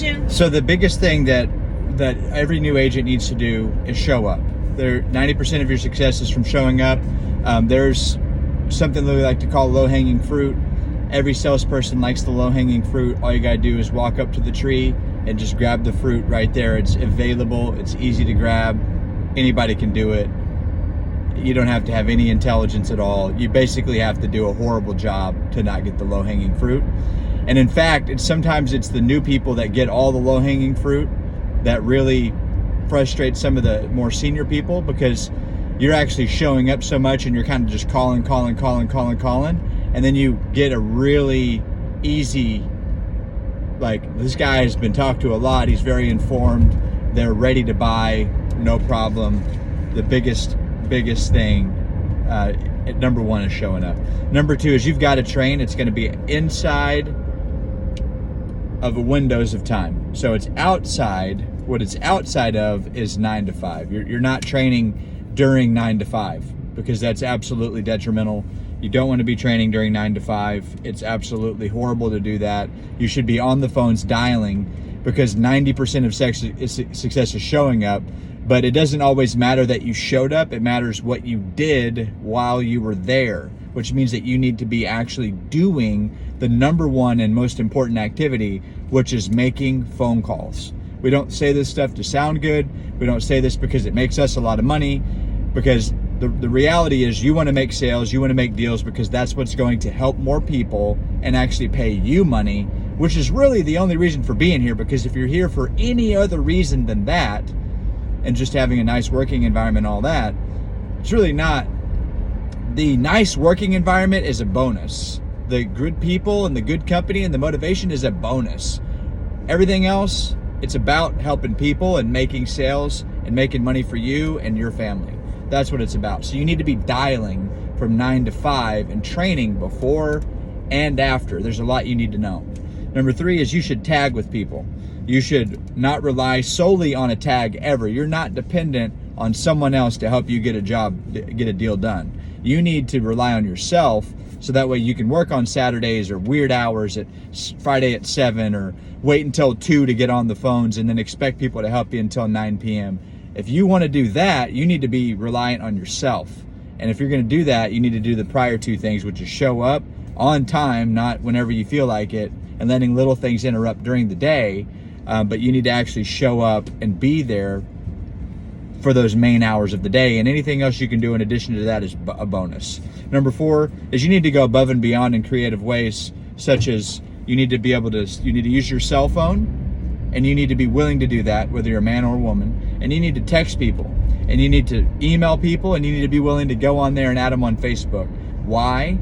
question? So the biggest thing that every new agent needs to do is show up. 90% of your success is from showing up. There's something that we like to call low-hanging fruit. Every salesperson likes the low-hanging fruit. All you gotta do is walk up to the tree and just grab the fruit right there. It's available, it's easy to grab. Anybody can do it. You don't have to have any intelligence at all. You basically have to do a horrible job to not get the low-hanging fruit. And in fact, sometimes it's the new people that get all the low-hanging fruit that really frustrates some of the more senior people, because you're actually showing up so much and you're kind of just calling, and then you get a really easy, like, this guy has been talked to a lot, he's very informed, they're ready to buy, no problem. The biggest thing, number one, is showing up. Number two is you've got to train. It's going to be inside of a windows of time. So it's outside. What it's outside of is 9 to 5. You're not training during 9 to 5, because that's absolutely detrimental. You don't want to be training during 9 to 5. It's absolutely horrible to do that. You should be on the phones dialing, because 90% of success is showing up. But it doesn't always matter that you showed up. It matters what you did while you were there, which means that you need to be actually doing the number one and most important activity, which is making phone calls. We don't say this stuff to sound good. We don't say this because it makes us a lot of money, because the reality is you want to make sales, you want to make deals, because that's what's going to help more people and actually pay you money, which is really the only reason for being here. Because if you're here for any other reason than that, and just having a nice working environment, all that, it's really not. The nice working environment is a bonus. The good people and the good company and the motivation is a bonus. Everything else, it's about helping people and making sales and making money for you and your family. That's what it's about. So you need to be dialing from 9 to 5 and training before and after. There's a lot you need to know. Number three is you should tag with people. You should not rely solely on a tag ever. You're not dependent on someone else to help you get a job, get a deal done. You need to rely on yourself, so that way you can work on Saturdays or weird hours at Friday at 7, or wait until 2 to get on the phones and then expect people to help you until 9 p.m. If you want to do that, you need to be reliant on yourself. And if you're going to do that, you need to do the prior two things, which is show up on time, not whenever you feel like it, and letting little things interrupt during the day. But you need to actually show up and be there for those main hours of the day, and anything else you can do in addition to that is a bonus. Number four is you need to go above and beyond in creative ways, such as you need to use your cell phone, and you need to be willing to do that, whether you're a man or a woman, and you need to text people, and you need to email people, and you need to be willing to go on there and add them on Facebook. Why?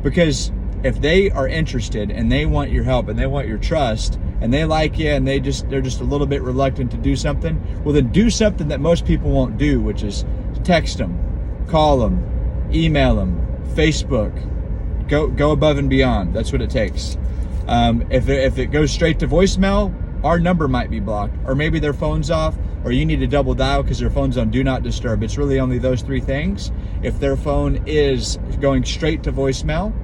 Because if they are interested and they want your help and they want your trust, and they like you, and they're just a little bit reluctant to do something, well, then do something that most people won't do, which is text them, call them, email them, Facebook. Go above and beyond. That's what it takes. If it goes straight to voicemail, our number might be blocked, or maybe their phone's off, or you need to double dial because their phone's on do not disturb. It's really only those three things. If their phone is going straight to voicemail,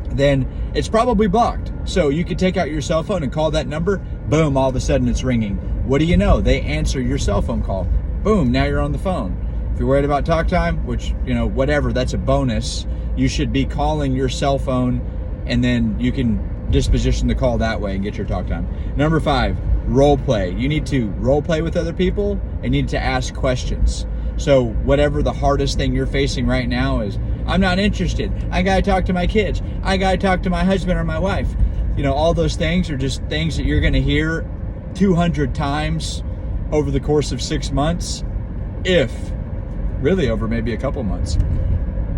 then it's probably blocked. So you could take out your cell phone and call that number, boom, all of a sudden it's ringing. What do you know? They answer your cell phone call. Boom, now you're on the phone. If you're worried about talk time, which, whatever, that's a bonus. You should be calling your cell phone, and then you can disposition the call that way and get your talk time. Number 5, role play. You need to role play with other people, and you need to ask questions. So whatever the hardest thing you're facing right now is, I'm not interested, I gotta talk to my kids, I gotta talk to my husband or my wife. All those things are just things that you're gonna hear 200 times over the course of 6 months, really over maybe a couple months.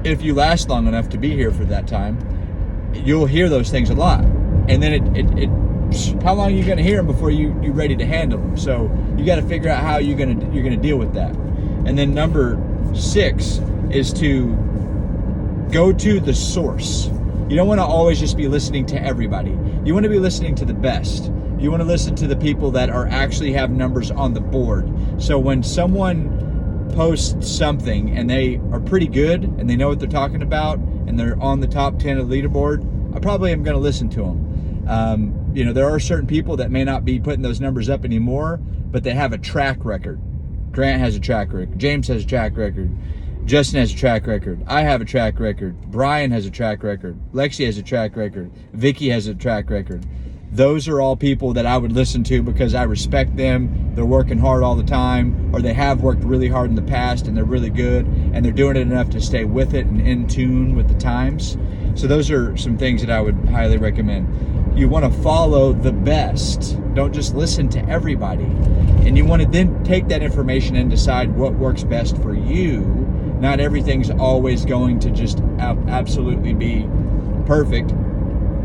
If you last long enough to be here for that time, you'll hear those things a lot. And then how long are you gonna hear them before you're ready to handle them? So you gotta figure out how you're gonna deal with that. And then number 6 is to go to the source. You don't want to always just be listening to everybody. You want to be listening to the best. You want to listen to the people that actually have numbers on the board. So when someone posts something and they are pretty good and they know what they're talking about and they're on the top 10 of the leaderboard, I probably am going to listen to them. there are certain people that may not be putting those numbers up anymore, but they have a track record. Grant has a track record. James has a track record. Justin has a track record. I have a track record. Brian has a track record. Lexi has a track record. Vicky has a track record. Those are all people that I would listen to because I respect them. They're working hard all the time, or they have worked really hard in the past and they're really good, and they're doing it enough to stay with it and in tune with the times. So those are some things that I would highly recommend. You want to follow the best. Don't just listen to everybody. And you want to then take that information and decide what works best for you. Not everything's always going to just absolutely be perfect.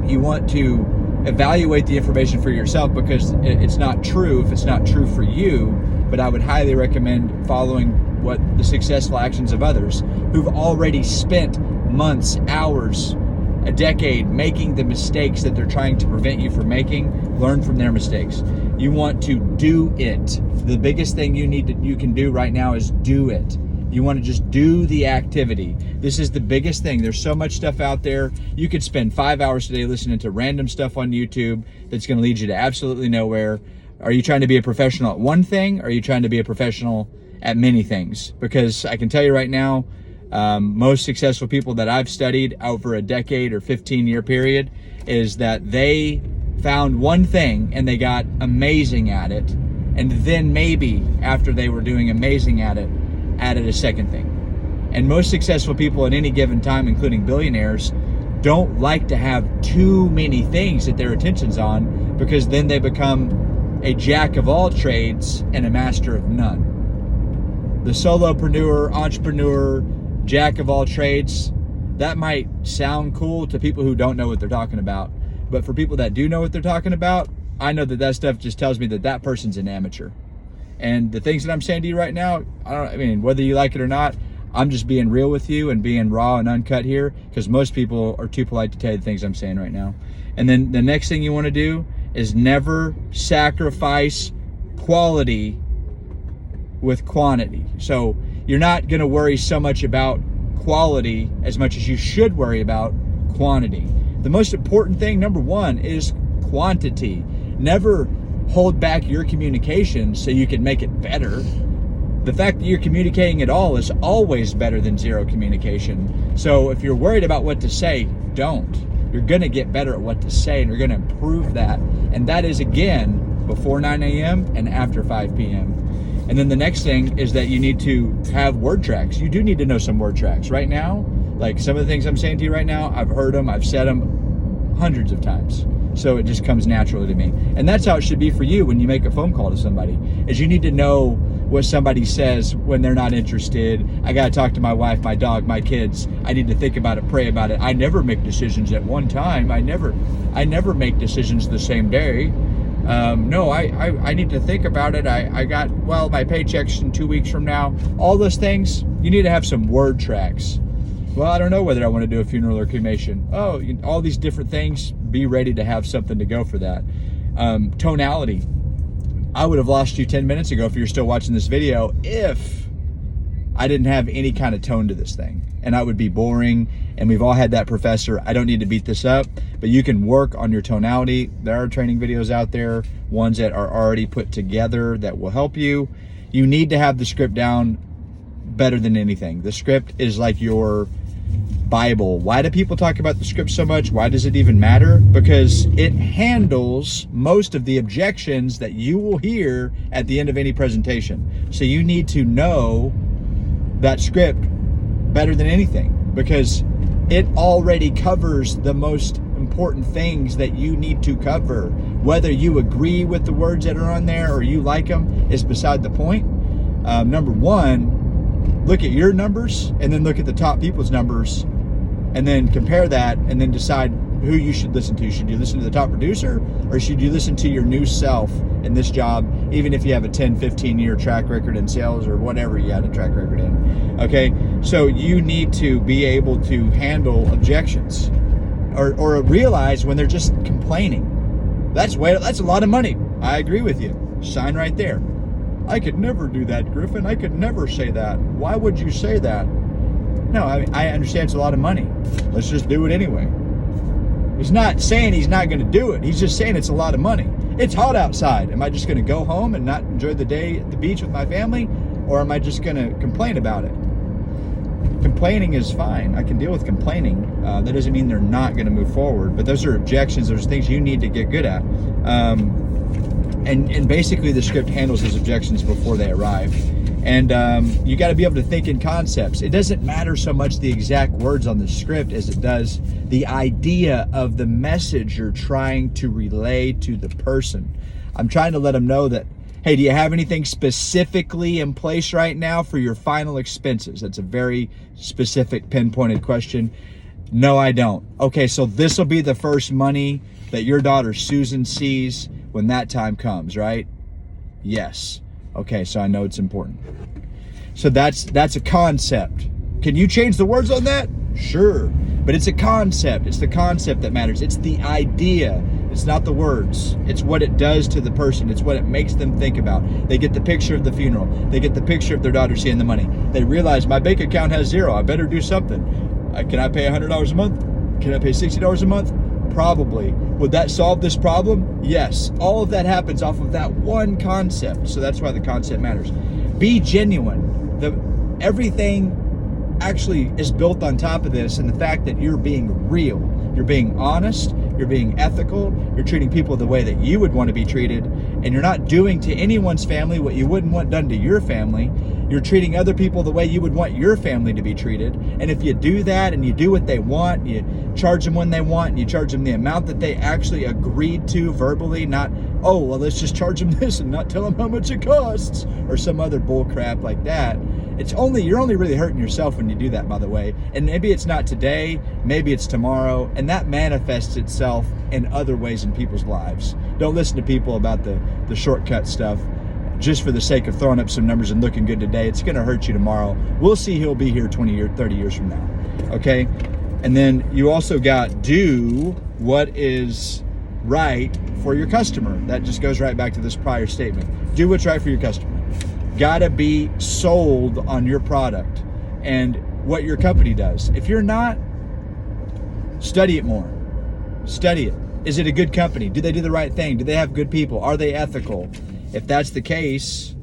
You want to evaluate the information for yourself because it's not true if it's not true for you. But I would highly recommend following what the successful actions of others who've already spent months, hours, a decade making the mistakes that they're trying to prevent you from making. Learn from their mistakes. You want to do it. The biggest thing you can do right now is do it. You want to just do the activity. This is the biggest thing. There's so much stuff out there. You could spend 5 hours today listening to random stuff on YouTube that's going to lead you to absolutely nowhere. Are you trying to be a professional at one thing? Or are you trying to be a professional at many things? Because I can tell you right now, most successful people that I've studied over a decade or 15-year period is that they found one thing and they got amazing at it. And then maybe after they were doing amazing at it, added a second thing. And most successful people at any given time, including billionaires, don't like to have too many things that their attention's on, because then they become a jack of all trades and a master of none. The solopreneur, entrepreneur, jack of all trades, that might sound cool to people who don't know what they're talking about. But for people that do know what they're talking about, I know that stuff just tells me that that person's an amateur. And the things that I'm saying to you right now, whether you like it or not, I'm just being real with you and being raw and uncut here, because most people are too polite to tell you the things I'm saying right now. And then the next thing you want to do is never sacrifice quality with quantity. So you're not going to worry so much about quality as much as you should worry about quantity. The most important thing, number one, is quantity. Never hold back your communication so you can make it better. The fact that you're communicating at all is always better than zero communication. So if you're worried about what to say, don't. You're going to get better at what to say, and you're going to improve that. And that is, again, before 9 a.m. and after 5 p.m. And then the next thing is that you need to have word tracks. You do need to know some word tracks. Right now, like some of the things I'm saying to you right now, I've heard them, I've said them hundreds of times. So it just comes naturally to me. And that's how it should be for you when you make a phone call to somebody, is you need to know what somebody says when they're not interested. I got to talk to my wife, my dog, my kids. I need to think about it, pray about it. I never make decisions at one time. I never make decisions the same day. No, I need to think about it. My paycheck's in 2 weeks from now. All those things, you need to have some word tracks. Well, I don't know whether I want to do a funeral or cremation. Oh, all these different things. Be ready to have something to go for that. Tonality. I would have lost you 10 minutes ago if you're still watching this video if I didn't have any kind of tone to this thing. And I would be boring, and we've all had that professor. I don't need to beat this up, but you can work on your tonality. There are training videos out there, ones that are already put together that will help you. You need to have the script down better than anything. The script is like your Bible. Why do people talk about the script so much? Why does it even matter? Because it handles most of the objections that you will hear at the end of any presentation. So you need to know that script better than anything, because it already covers the most important things that you need to cover. Whether you agree with the words that are on there or you like them is beside the point. Number one, look at your numbers and then look at the top people's numbers, and then compare that, and then decide who you should listen to. Should you listen to the top producer, or should you listen to your new self in this job, even if you have a 10, 15 year track record in sales or whatever you had a track record in? Okay, so you need to be able to handle objections or realize when they're just complaining. That's a lot of money. I agree with you. Sign right there. I could never do that, Griffin. I could never say that. Why would you say that? No, I understand it's a lot of money. Let's just do it anyway. He's not saying he's not going to do it. He's just saying it's a lot of money. It's hot outside. Am I just going to go home and not enjoy the day at the beach with my family? Or am I just going to complain about it? Complaining is fine. I can deal with complaining. That doesn't mean they're not going to move forward. But those are objections. Those are things you need to get good at. And basically the script handles those objections before they arrive. And you got to be able to think in concepts. It doesn't matter so much the exact words on the script as it does the idea of the message you're trying to relay to the person. I'm trying to let them know that, hey, do you have anything specifically in place right now for your final expenses? That's a very specific, pinpointed question. No, I don't. Okay, so this will be the first money that your daughter Susan sees when that time comes, right? Yes. Okay, so I know it's important. So that's a concept. Can you change the words on that? Sure. But it's a concept. It's the concept that matters. It's the idea. It's not the words. It's what it does to the person. It's what it makes them think about. They get the picture of the funeral. They get the picture of their daughter seeing the money. They realize my bank account has zero. I better do something. Can I pay $100 a month? Can I pay $60 a month? Probably. Would that solve this problem? Yes. All of that happens off of that one concept. So that's why the concept matters. Be genuine. Everything actually is built on top of this, and the fact that you're being real, you're being honest, you're being ethical, you're treating people the way that you would want to be treated, and you're not doing to anyone's family what you wouldn't want done to your family. You're treating other people the way you would want your family to be treated. And if you do that and you do what they want, you charge them when they want, and you charge them the amount that they actually agreed to verbally, not, oh, well, let's just charge them this and not tell them how much it costs, or some other bull crap like that. You're only really hurting yourself when you do that, by the way. And maybe it's not today, maybe it's tomorrow, and that manifests itself in other ways in people's lives. Don't listen to people about the shortcut stuff just for the sake of throwing up some numbers and looking good today. It's going to hurt you tomorrow. We'll see he'll be here 20 years, 30 years from now. Okay? And then you also got do what is right for your customer. That just goes right back to this prior statement. Do what's right for your customer. Gotta be sold on your product and what your company does. If you're not, study it more. Study it. Is it a good company? Do they do the right thing? Do they have good people? Are they ethical? If that's the case,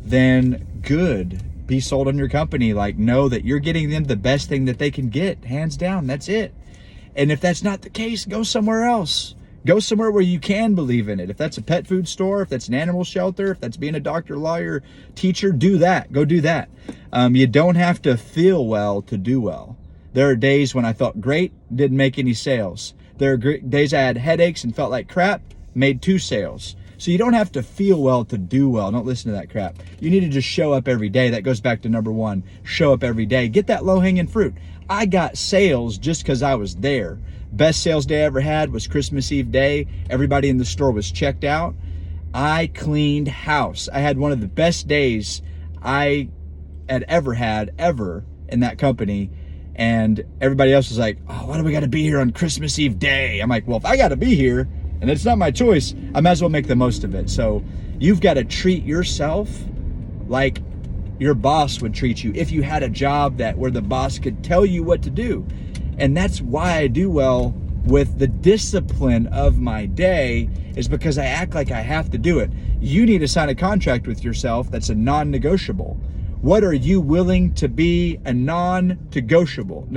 then good. Be sold on your company. Like, know that you're getting them the best thing that they can get. Hands down, that's it. And if that's not the case, go somewhere else. Go somewhere where you can believe in it. If that's a pet food store, if that's an animal shelter, if that's being a doctor, lawyer, teacher, do that. Go do that. You don't have to feel well to do well. There are days when I felt great, didn't make any sales. There are days I had headaches and felt like crap, made 2 sales. So you don't have to feel well to do well. Don't listen to that crap. You need to just show up every day. That goes back to number 1. Show up every day. Get that low-hanging fruit. I got sales just because I was there. Best sales day I ever had was Christmas Eve day. Everybody in the store was checked out. I cleaned house. I had one of the best days I had ever in that company. And everybody else was like, oh, why do we got to be here on Christmas Eve day? I'm like, well, if I got to be here and it's not my choice, I might as well make the most of it. So you've got to treat yourself like your boss would treat you if you had a job where the boss could tell you what to do. And that's why I do well with the discipline of my day, is because I act like I have to do it. You need to sign a contract with yourself that's a non-negotiable. What are you willing to be a non-negotiable?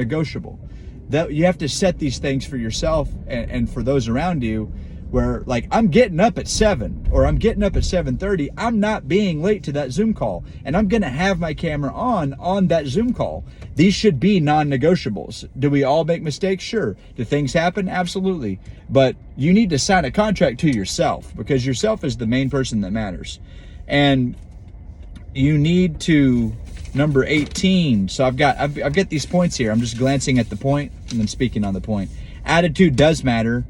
That you have to set these things for yourself and for those around you, where, like, I'm getting up at 7 or I'm getting up at 7:30. I'm not being late to that Zoom call, and I'm going to have my camera on that Zoom call. These should be non-negotiables. Do we all make mistakes? Sure. Do things happen? Absolutely. But you need to sign a contract to yourself, because yourself is the main person that matters. And you need to, number 18. So I've got these points here. I'm just glancing at the point and then speaking on the point. Attitude does matter.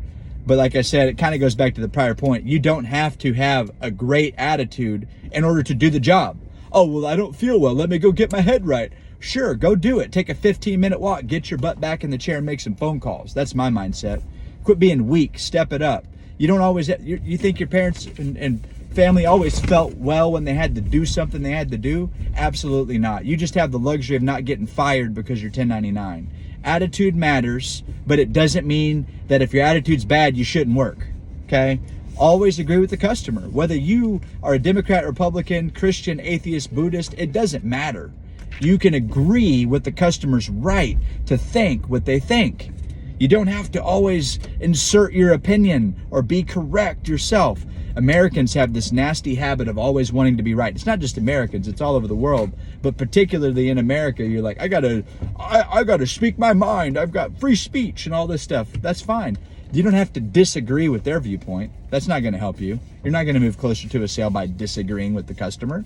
But like I said, it kind of goes back to the prior point. You don't have to have a great attitude in order to do the job. Oh, well, I don't feel well. Let me go get my head right. Sure, go do it. Take a 15-minute walk. Get your butt back in the chair and make some phone calls. That's my mindset. Quit being weak. Step it up. You don't always, you think your parents and family always felt well when they had to do something they had to do? Absolutely not. You just have the luxury of not getting fired because you're 1099. attitude matters, but it doesn't mean that if your attitude's bad, you shouldn't work, okay? Always agree with the customer. Whether you are a Democrat, Republican, Christian, atheist, Buddhist, it doesn't matter. You can agree with the customer's right to think what they think. You don't have to always insert your opinion or be correct yourself. Americans have this nasty habit of always wanting to be right. It's not just Americans, it's all over the world. But particularly in America, you're like, I gotta speak my mind. I've got free speech and all this stuff. That's fine. You don't have to disagree with their viewpoint. That's not gonna help you. You're not gonna move closer to a sale by disagreeing with the customer.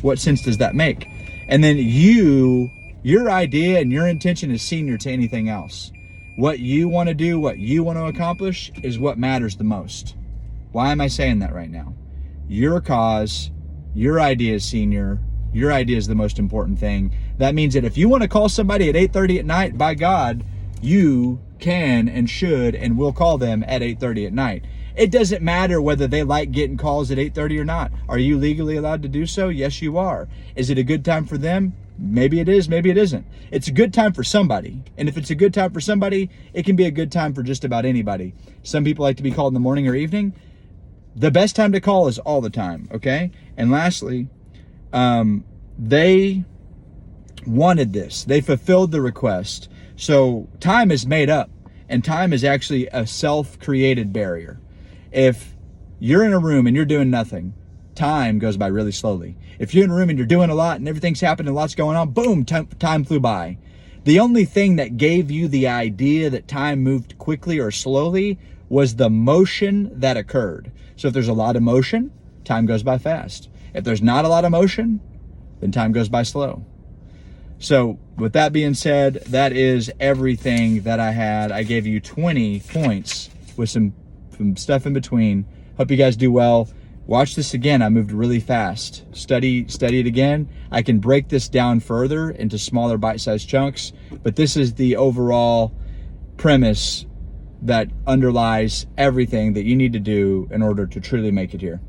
What sense does that make? And then your idea and your intention is senior to anything else. What you want to do, what you want to accomplish is what matters the most. Why am I saying that right now? Your cause, your idea is senior, your idea is the most important thing. That means that if you want to call somebody at 8:30 at night, by God, you can and should and will call them at 8:30 at night. It doesn't matter whether they like getting calls at 8:30 or not. Are you legally allowed to do so? Yes, you are. Is it a good time for them? Maybe it is, maybe it isn't. It's a good time for somebody. And if it's a good time for somebody, it can be a good time for just about anybody. Some people like to be called in the morning or evening. The best time to call is all the time, okay? And lastly, they wanted this. They fulfilled the request. So time is made up, and time is actually a self-created barrier. If you're in a room and you're doing nothing, time goes by really slowly. If you're in a room and you're doing a lot and everything's happening, lots going on, boom, time flew by. The only thing that gave you the idea that time moved quickly or slowly was the motion that occurred. So if there's a lot of motion, time goes by fast. If there's not a lot of motion, then time goes by slow. So with that being said, that is everything that I had. I gave you 20 points with some stuff in between. Hope you guys do well. Watch this again. I moved really fast. Study it again. I can break this down further into smaller bite-sized chunks, but this is the overall premise that underlies everything that you need to do in order to truly make it here.